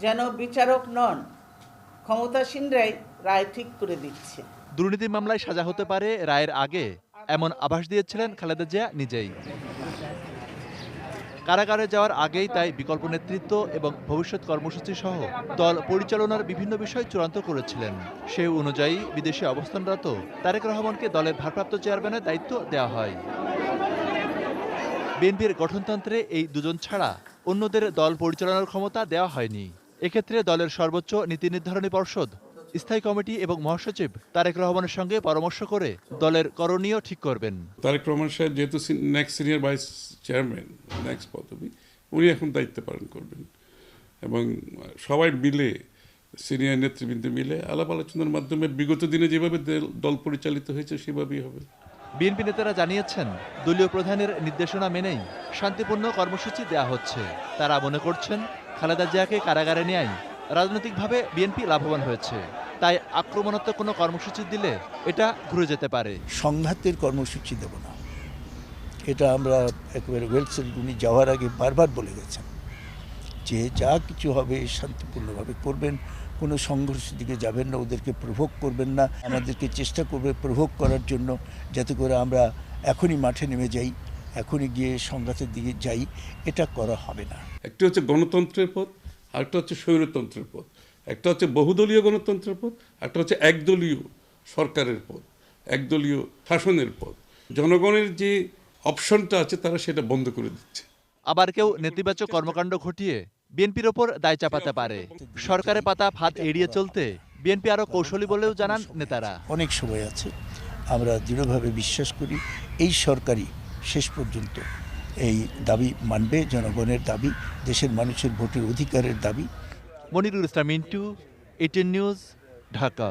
যেন বিচারক নন, ক্ষমতাসীনরাই রায় ঠিক করে দিচ্ছে। দুর্নীতি মামলায় সাজা হতে পারে রায়ের আগে, এমন আভাস দিয়েছিলেন খালেদা জিয়া নিজেই। কারাগারে যাওয়ার আগেই তাই বিকল্প নেতৃত্ব এবং ভবিষ্যৎ কর্মসূচি সহ দল পরিচালনার বিভিন্ন বিষয় চূড়ান্ত করেছিলেন। সে অনুযায়ী বিদেশে অবস্থানরত তারেক রহমানকে দলের ভারপ্রাপ্ত চেয়ারম্যানের দায়িত্ব দেওয়া হয়। বিএনপির গঠনতন্ত্রে এই দুজন ছাড়া অন্যদের দল পরিচালনার ক্ষমতা দেওয়া হয়নি। এক্ষেত্রে দলের সর্বোচ্চ নীতি নির্ধারণী পর্ষদ, স্থায়ী কমিটি এবং মহাসচিব তারেক রহমানের সঙ্গে পরামর্শ করে দলের করণীয় ঠিক করবেন। তারেক রহমান সাহেব যেহেতু next senior vice chairman, next পদবি, উনি এখন দায়িত্ব পালন করবেন এবং সবাই মিলে, সিনিয়র নেতৃবৃন্দ মিলে আলাপ আলোচনার মাধ্যমে বিগত দিনে যেভাবে দল পরিচালিত হয়েছে সেভাবেই হবে। বিএনপি নেতারা জানিয়েছেন, দলীয় প্রধানের নির্দেশনা মেনেই শান্তিপূর্ণ কর্মসূচি দেওয়া হচ্ছে। তারা মনে করছেন, খালেদা জিয়াকে কারাগারে নেয়াই রাজনৈতিকভাবে বিএনপি লাভবান হয়েছে। তাই আক্রমণাত্মক কোনো কর্মসূচি দিলে এটা ঘুরে যেতে পারে। সংঘাতের কর্মসূচি দেব না, এটা আমরা একেবারে ওয়েলসেল উনি যাওয়ার আগে বারবার বলে গেছেন যে যা কিছু হবে শান্তিপূর্ণভাবে করবেন, কোনো সংঘর্ষের দিকে যাবেন না, ওদেরকে প্রভোগ করবেন না। আমাদেরকে চেষ্টা করবে প্রভোগ করার জন্য, যাতে করে আমরা এখনই মাঠে নেমে যাই, এখনই গিয়ে সংঘাতের দিকে যাই। এটা করা হবে না। একটা হচ্ছে গণতন্ত্রের পথ, আরেকটা হচ্ছে স্বৈরতন্ত্রের পথ। একটা হচ্ছে বহুদলীয় গণতন্ত্রের পথ, একটা হচ্ছে একদলীয় সরকারের পথ, একদলীয় শাসনের পথ। জনগণের যে অপশনটা আছে তারা সেটা বন্ধ করে দিচ্ছে। আবার কেউ নেতিবাচক কর্মকাণ্ড ঘটিয়ে বিএনপির ওপর দায় চাপাতে পারে। সরকারের পাতা ফাঁদ এড়িয়ে চলতে বিএনপি আরও কৌশলী বলেও জানান নেতারা। অনেক সময় আছে, আমরা দৃঢ়ভাবে বিশ্বাস করি এই সরকারই শেষ পর্যন্ত এই দাবি মানবে, জনগণের দাবি, দেশের মানুষের ভোটের অধিকারের দাবি। মনিরুল ইসলাম মিন্টু, 18 নিউজ, ঢাকা।